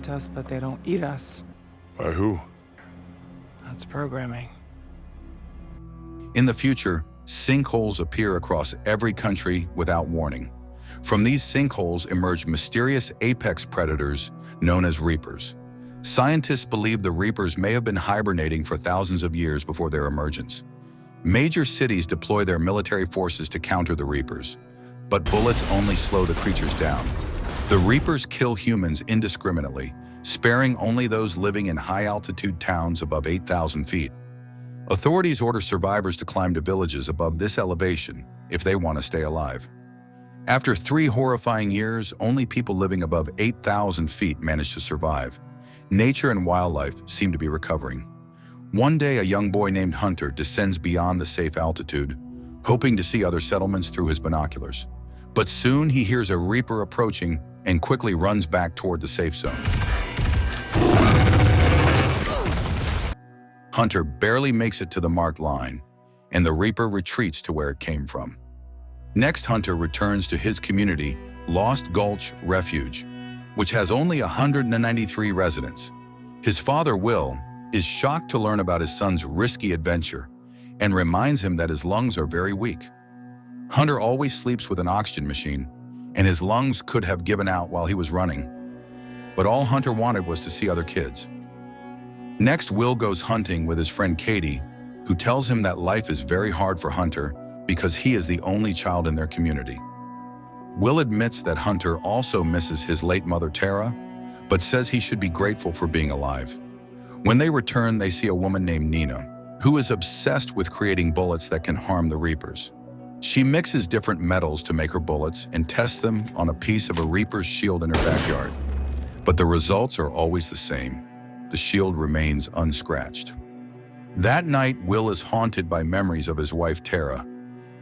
hunt us, but they don't eat us. By who? That's programming. In the future, sinkholes appear across every country without warning. From these sinkholes emerge mysterious apex predators known as reapers. Scientists believe the reapers may have been hibernating for thousands of years before their emergence. Major cities deploy their military forces to counter the reapers, but bullets only slow the creatures down. The reapers kill humans indiscriminately, sparing only those living in high-altitude towns above 8,000 feet. Authorities order survivors to climb to villages above this elevation if they want to stay alive. After 3 horrifying years, only people living above 8,000 feet manage to survive. Nature and wildlife seem to be recovering. One day, a young boy named Hunter descends beyond the safe altitude, hoping to see other settlements through his binoculars. But soon he hears a reaper approaching and quickly runs back toward the safe zone. Hunter barely makes it to the marked line, and the reaper retreats to where it came from. Next, Hunter returns to his community, Lost Gulch Refuge, which has only 193 residents. His father, Will, is shocked to learn about his son's risky adventure and reminds him that his lungs are very weak. Hunter always sleeps with an oxygen machine, and his lungs could have given out while he was running. But all Hunter wanted was to see other kids. Next, Will goes hunting with his friend Katie, who tells him that life is very hard for Hunter because he is the only child in their community. Will admits that Hunter also misses his late mother Tara, but says he should be grateful for being alive. When they return, they see a woman named Nina, who is obsessed with creating bullets that can harm the reapers. She mixes different metals to make her bullets and tests them on a piece of a reaper's shield in her backyard. But the results are always the same. The shield remains unscratched. That night, Will is haunted by memories of his wife Tara.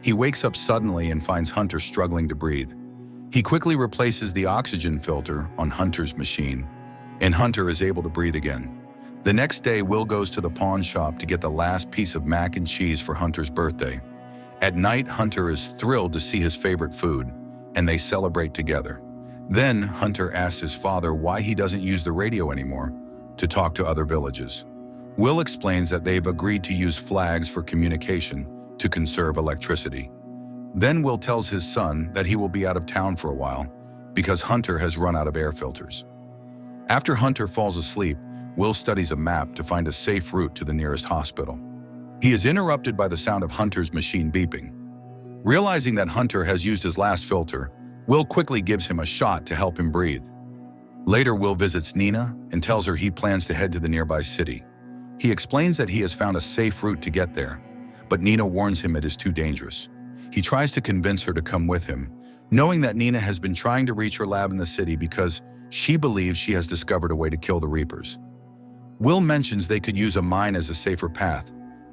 He wakes up suddenly and finds Hunter struggling to breathe. He quickly replaces the oxygen filter on Hunter's machine, and Hunter is able to breathe again. The next day, Will goes to the pawn shop to get the last piece of mac and cheese for Hunter's birthday. At night, Hunter is thrilled to see his favorite food, and they celebrate together. Then, Hunter asks his father why he doesn't use the radio anymore to talk to other villages. Will explains that they've agreed to use flags for communication to conserve electricity. Then Will tells his son that he will be out of town for a while because Hunter has run out of air filters. After Hunter falls asleep, Will studies a map to find a safe route to the nearest hospital. He is interrupted by the sound of Hunter's machine beeping. Realizing that Hunter has used his last filter, Will quickly gives him a shot to help him breathe. Later, Will visits Nina and tells her he plans to head to the nearby city. He explains that he has found a safe route to get there, but Nina warns him it is too dangerous. He tries to convince her to come with him, knowing that Nina has been trying to reach her lab in the city because she believes she has discovered a way to kill the reapers. Will mentions they could use a mine as a safer path,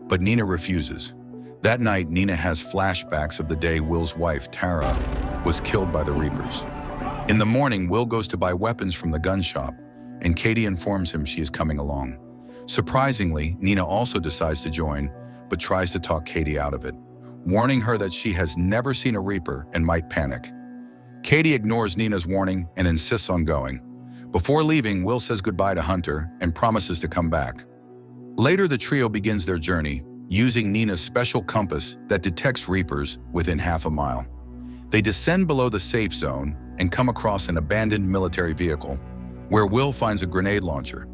but Nina refuses. That night, Nina has flashbacks of the day Will's wife, Tara, was killed by the reapers. In the morning, Will goes to buy weapons from the gun shop, and Katie informs him she is coming along. Surprisingly, Nina also decides to join, but tries to talk Katie out of it, warning her that she has never seen a reaper and might panic. Katie ignores Nina's warning and insists on going. Before leaving, Will says goodbye to Hunter and promises to come back. Later, the trio begins their journey, using Nina's special compass that detects reapers within half a mile. They descend below the safe zone and come across an abandoned military vehicle, where Will finds a grenade launcher.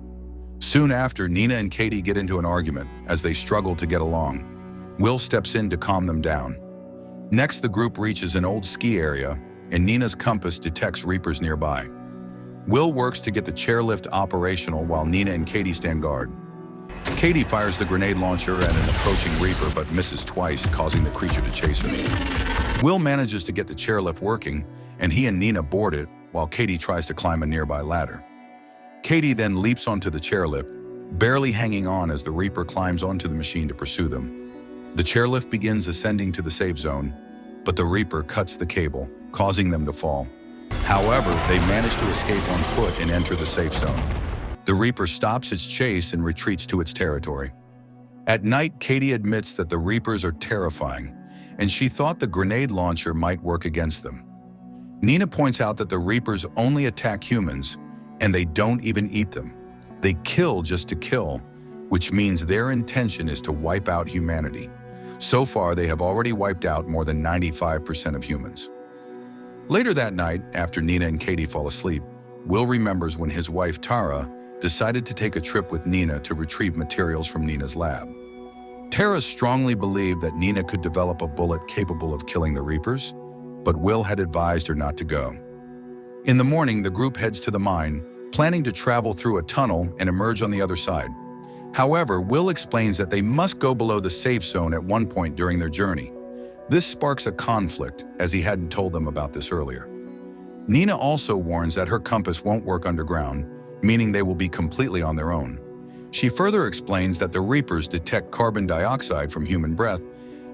Soon after, Nina and Katie get into an argument as they struggle to get along. Will steps in to calm them down. Next, the group reaches an old ski area, and Nina's compass detects reapers nearby. Will works to get the chairlift operational while Nina and Katie stand guard. Katie fires the grenade launcher at an approaching reaper but misses twice, causing the creature to chase her. Will manages to get the chairlift working, and he and Nina board it while Katie tries to climb a nearby ladder. Katie then leaps onto the chairlift, barely hanging on as the reaper climbs onto the machine to pursue them. The chairlift begins ascending to the safe zone, but the reaper cuts the cable, causing them to fall. However, they manage to escape on foot and enter the safe zone. The reaper stops its chase and retreats to its territory. At night, Katie admits that the reapers are terrifying, and she thought the grenade launcher might work against them. Nina points out that the reapers only attack humans, And they don't even eat them. They kill just to kill, which means their intention is to wipe out humanity. So far, they have already wiped out more than 95% of humans. Later that night, after Nina and Katie fall asleep, Will remembers when his wife Tara decided to take a trip with Nina to retrieve materials from Nina's lab. Tara strongly believed that Nina could develop a bullet capable of killing the Reapers, but Will had advised her not to go. In the morning, the group heads to the mine, planning to travel through a tunnel and emerge on the other side. However, Will explains that they must go below the safe zone at one point during their journey. This sparks a conflict, as he hadn't told them about this earlier. Nina also warns that her compass won't work underground, meaning they will be completely on their own. She further explains that the Reapers detect carbon dioxide from human breath,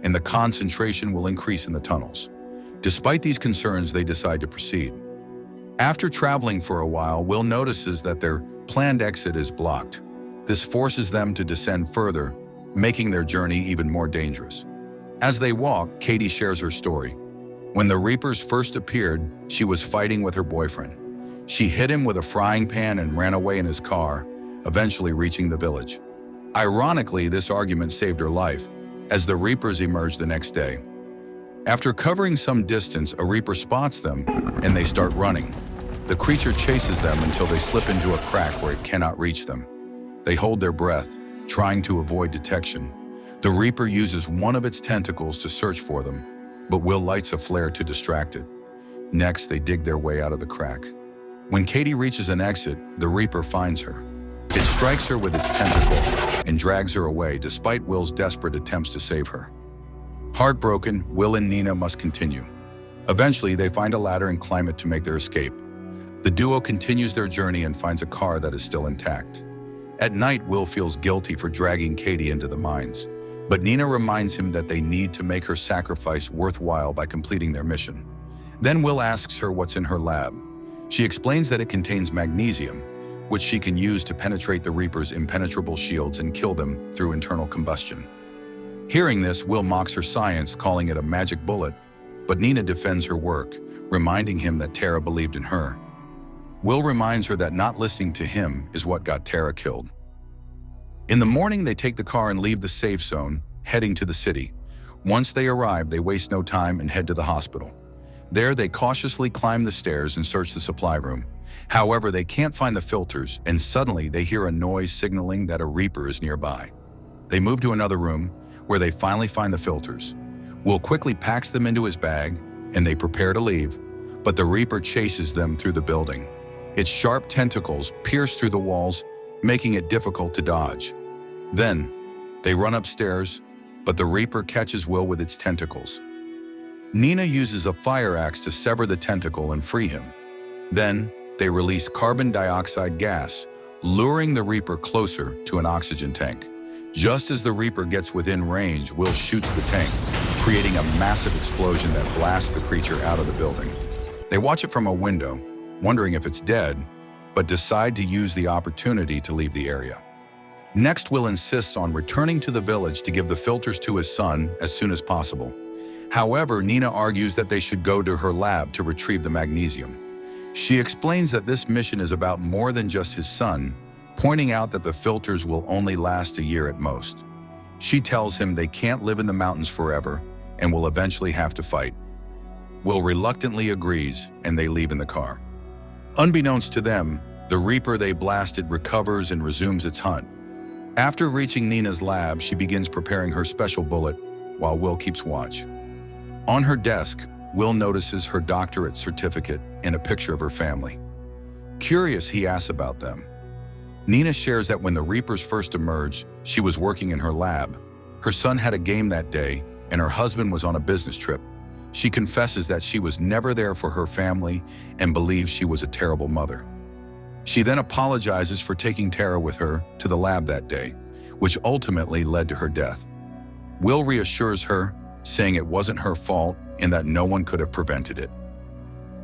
and the concentration will increase in the tunnels. Despite these concerns, they decide to proceed. After traveling for a while, Will notices that their planned exit is blocked. This forces them to descend further, making their journey even more dangerous. As they walk, Katie shares her story. When the Reapers first appeared, she was fighting with her boyfriend. She hit him with a frying pan and ran away in his car, eventually reaching the village. Ironically, this argument saved her life, as the Reapers emerged the next day. After covering some distance, a Reaper spots them, and they start running. The creature chases them until they slip into a crack where it cannot reach them. They hold their breath, trying to avoid detection. The Reaper uses one of its tentacles to search for them, but Will lights a flare to distract it. Next, they dig their way out of the crack. When Katie reaches an exit, the Reaper finds her. It strikes her with its tentacle and drags her away despite Will's desperate attempts to save her. Heartbroken, Will and Nina must continue. Eventually, they find a ladder and climb it to make their escape. The duo continues their journey and finds a car that is still intact. At night, Will feels guilty for dragging Katie into the mines, but Nina reminds him that they need to make her sacrifice worthwhile by completing their mission. Then Will asks her what's in her lab. She explains that it contains magnesium, which she can use to penetrate the Reaper's impenetrable shields and kill them through internal combustion. Hearing this, Will mocks her science, calling it a magic bullet, but Nina defends her work, reminding him that Tara believed in her. Will reminds her that not listening to him is what got Tara killed. In the morning, they take the car and leave the safe zone, heading to the city. Once they arrive, they waste no time and head to the hospital. There, they cautiously climb the stairs and search the supply room. However, they can't find the filters, and suddenly they hear a noise signaling that a Reaper is nearby. They move to another room, where they finally find the filters. Will quickly packs them into his bag, and they prepare to leave, but the Reaper chases them through the building. Its sharp tentacles pierce through the walls, making it difficult to dodge. Then, they run upstairs, but the Reaper catches Will with its tentacles. Nina uses a fire axe to sever the tentacle and free him. Then, they release carbon dioxide gas, luring the Reaper closer to an oxygen tank. Just as the Reaper gets within range, Will shoots the tank, creating a massive explosion that blasts the creature out of the building. They watch it from a window, wondering if it's dead, but decide to use the opportunity to leave the area. Next, Will insists on returning to the village to give the filters to his son as soon as possible. However, Nina argues that they should go to her lab to retrieve the magnesium. She explains that this mission is about more than just his son, pointing out that the filters will only last a year at most. She tells him they can't live in the mountains forever and will eventually have to fight. Will reluctantly agrees, and they leave in the car. Unbeknownst to them, the Reaper they blasted recovers and resumes its hunt. After reaching Nina's lab, she begins preparing her special bullet while Will keeps watch. On her desk, Will notices her doctorate certificate and a picture of her family. Curious, he asks about them. Nina shares that when the Reapers first emerged, she was working in her lab. Her son had a game that day, and her husband was on a business trip. She confesses that she was never there for her family and believes she was a terrible mother. She then apologizes for taking Tara with her to the lab that day, which ultimately led to her death. Will reassures her, saying it wasn't her fault and that no one could have prevented it.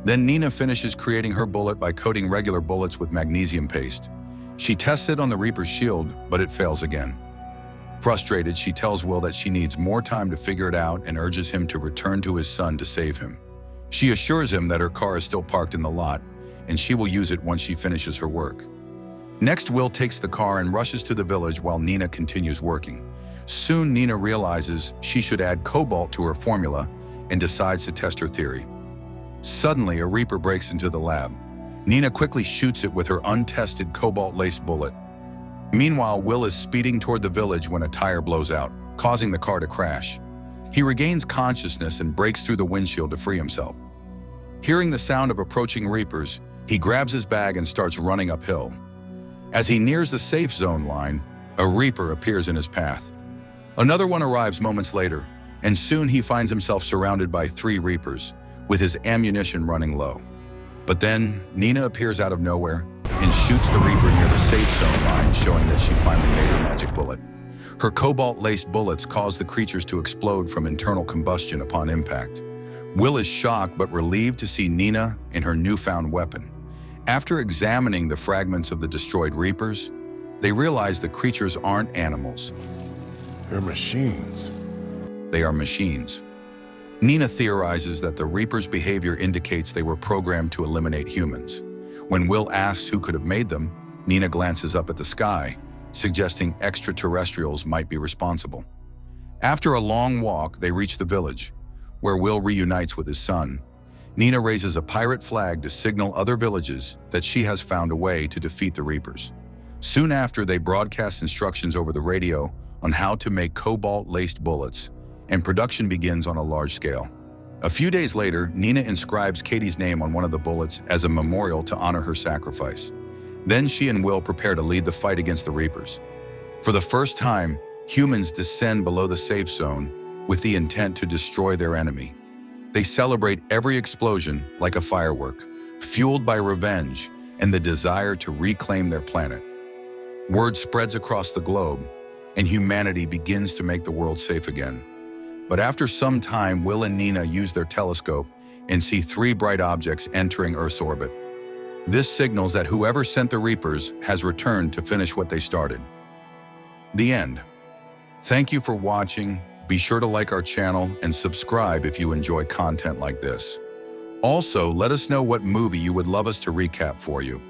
Then Nina finishes creating her bullet by coating regular bullets with magnesium paste. She tests it on the Reaper's shield, but it fails again. Frustrated, she tells Will that she needs more time to figure it out and urges him to return to his son to save him. She assures him that her car is still parked in the lot, and she will use it once she finishes her work. Next, Will takes the car and rushes to the village while Nina continues working. Soon, Nina realizes she should add cobalt to her formula and decides to test her theory. Suddenly, a Reaper breaks into the lab. Nina quickly shoots it with her untested cobalt-laced bullet. Meanwhile, Will is speeding toward the village when a tire blows out, causing the car to crash. He regains consciousness and breaks through the windshield to free himself. Hearing the sound of approaching Reapers, he grabs his bag and starts running uphill. As he nears the safe zone line, a Reaper appears in his path. Another one arrives moments later, and soon he finds himself surrounded by 3 Reapers, with his ammunition running low. But then, Nina appears out of nowhere and shoots the Reaper near the safe zone line, showing that she finally made her magic bullet. Her cobalt-laced bullets cause the creatures to explode from internal combustion upon impact. Will is shocked but relieved to see Nina in her newfound weapon. After examining the fragments of the destroyed Reapers, they realize the creatures aren't animals. They're machines. They are machines. Nina theorizes that the Reapers' behavior indicates they were programmed to eliminate humans. When Will asks who could have made them, Nina glances up at the sky, suggesting extraterrestrials might be responsible. After a long walk, they reach the village, where Will reunites with his son. Nina raises a pirate flag to signal other villages that she has found a way to defeat the Reapers. Soon after, they broadcast instructions over the radio on how to make cobalt-laced bullets, and production begins on a large scale. A few days later, Nina inscribes Katie's name on one of the bullets as a memorial to honor her sacrifice. Then she and Will prepare to lead the fight against the Reapers. For the first time, humans descend below the safe zone with the intent to destroy their enemy. They celebrate every explosion like a firework, fueled by revenge and the desire to reclaim their planet. Word spreads across the globe, and humanity begins to make the world safe again. But after some time, Will and Nina use their telescope and see 3 bright objects entering Earth's orbit. This signals that whoever sent the Reapers has returned to finish what they started. The end. Thank you for watching. Be sure to like our channel and subscribe if you enjoy content like this. Also, let us know what movie you would love us to recap for you.